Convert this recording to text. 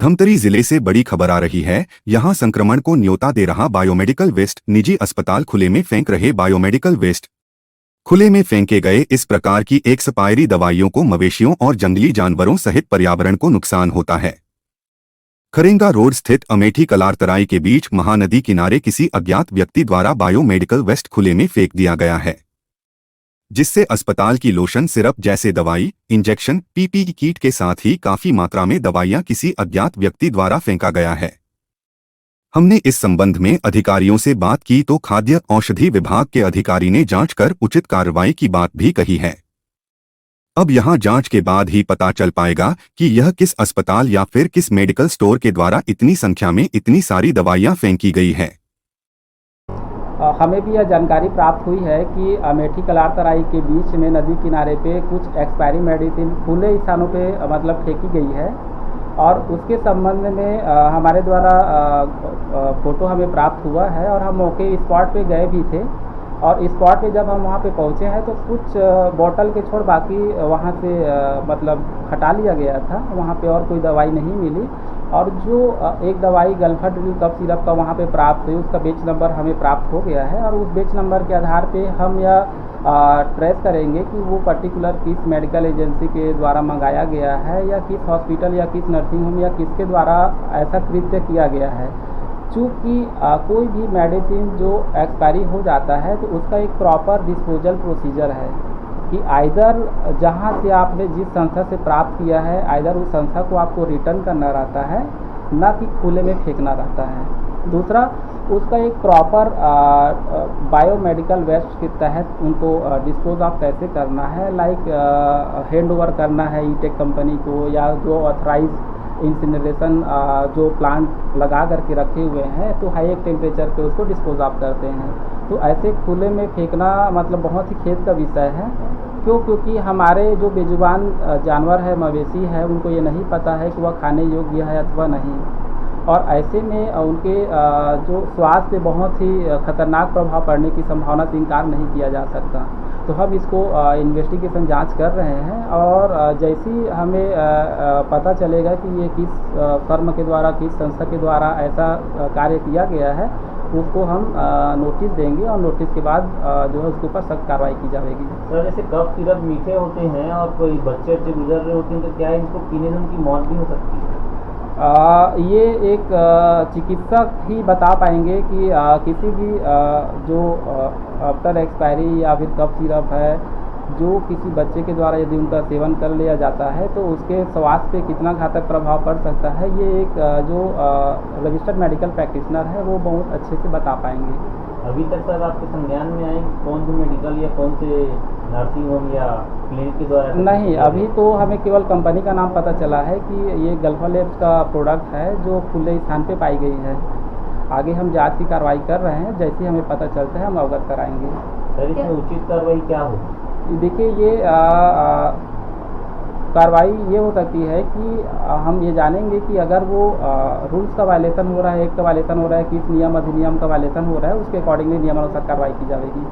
धमतरी जिले से बड़ी खबर आ रही है। यहां संक्रमण को न्योता दे रहा बायोमेडिकल वेस्ट। निजी अस्पताल खुले में फेंक रहे बायोमेडिकल वेस्ट। खुले में फेंके गए इस प्रकार की एक्सपायरी दवाइयों को मवेशियों और जंगली जानवरों सहित पर्यावरण को नुकसान होता है। खरेंगा रोड स्थित अमेठी कलारतराई के बीच महानदी किनारे किसी अज्ञात व्यक्ति द्वारा बायोमेडिकल वेस्ट खुले में फेंक दिया गया है, जिससे अस्पताल की लोशन, सिरप जैसे दवाई, इंजेक्शन, पीपीई किट के साथ ही काफी मात्रा में दवाइयां किसी अज्ञात व्यक्ति द्वारा फेंका गया है। हमने इस संबंध में अधिकारियों से बात की तो खाद्य औषधि विभाग के अधिकारी ने जांच कर उचित कार्रवाई की बात भी कही है। अब यहां जांच के बाद ही पता चल पाएगा कि यह किस अस्पताल या फिर किस मेडिकल स्टोर के द्वारा इतनी संख्या में इतनी सारी दवाइयां फेंकी गई है। हमें भी यह जानकारी प्राप्त हुई है कि अमेठी कलारतराई के बीच में नदी किनारे पे कुछ एक्सपायरी मेडिसिन खुले स्थानों पे मतलब फेंकी गई है, और उसके संबंध में हमारे द्वारा फ़ोटो हमें प्राप्त हुआ है और हम मौके स्पॉट पे गए भी थे। और स्पॉट पे जब हम वहाँ पे पहुँचे हैं तो कुछ बॉटल के छोड़ बाकी वहाँ से मतलब हटा लिया गया था। वहाँ पे और कोई दवाई नहीं मिली, और जो एक दवाई गल्फाड्रिल कफ सिरप का वहाँ पे प्राप्त हुई, उसका बेच नंबर हमें प्राप्त हो गया है, और उस बेच नंबर के आधार पे हम यह ट्रेस करेंगे कि वो पर्टिकुलर किस मेडिकल एजेंसी के द्वारा मंगाया गया है, या किस हॉस्पिटल या किस नर्सिंग होम या किसके द्वारा ऐसा कृत्य किया गया है। चूँकि कोई भी मेडिसिन जो एक्सपायरी हो जाता है तो उसका एक प्रॉपर डिस्पोजल प्रोसीजर है कि आइदर जहाँ से आपने जिस संस्था से प्राप्त किया है, आइदर उस संस्था को आपको रिटर्न करना रहता है, ना कि खुले में फेंकना रहता है। दूसरा, उसका एक प्रॉपर बायोमेडिकल वेस्ट के तहत उनको डिस्पोज ऑफ कैसे करना है, लाइक हैंड ओवर करना है ईटेक कंपनी को, या जो ऑथराइज इंसिनरेशन जो प्लांट लगा करके रखे हुए हैं तो हाई एक टेम्परेचर पे उसको डिस्पोज ऑफ करते हैं। तो ऐसे खुले में फेंकना मतलब बहुत ही खेद का विषय है। क्योंकि हमारे जो बेजुबान जानवर है, मवेशी है, उनको ये नहीं पता है कि वह खाने योग्य है अथवा नहीं, और ऐसे में उनके जो स्वास्थ्य पे बहुत ही खतरनाक प्रभाव पड़ने की संभावना से इनकार नहीं किया जा सकता। तो हम इसको इन्वेस्टिगेशन जांच कर रहे हैं, और जैसी हमें पता चलेगा कि ये किस फर्म के द्वारा, किस संस्था के द्वारा ऐसा कार्य किया गया है, उसको हम नोटिस देंगे, और नोटिस के बाद जो है उसके ऊपर सख्त कार्रवाई की जाएगी। सर, जैसे कफ सिरप मीठे होते हैं और कोई बच्चे गुजर रहे होते हैं, तो क्या इनको पीने से उनकी मौत भी हो सकती है? ये एक चिकित्सक ही बता पाएंगे कि किसी भी जो आफ्टर एक्सपायरी या फिर कफ सिरप है, जो किसी बच्चे के द्वारा यदि उनका सेवन कर लिया जाता है तो उसके स्वास्थ्य पे कितना घातक प्रभाव पड़ सकता है, ये एक जो रजिस्टर्ड मेडिकल प्रैक्टिशनर है वो बहुत अच्छे से बता पाएंगे। अभी तक सर आपके संज्ञान में आए कौन से मेडिकल या कौन से नर्सिंग होम या क्लिनिक के द्वारा? नहीं, अभी तो हमें केवल कंपनी का नाम पता चला है कि ये गल्फा लैब्स का प्रोडक्ट है जो खुले स्थान पे पाई गई है। आगे हम जांच की कार्रवाई कर रहे हैं, जैसे हमें पता चलता है हम अवगत कराएंगे। सर, इसमें उचित कार्रवाई क्या होगी? देखिए, ये कार्रवाई ये हो सकती है कि हम ये जानेंगे कि अगर वो रूल्स का वायलेशन हो रहा है, एक्ट का वायलेशन हो रहा है, किस नियम अधिनियम का वायलेशन हो रहा है, उसके अकॉर्डिंगली नियमानुसार कार्रवाई की जाएगी।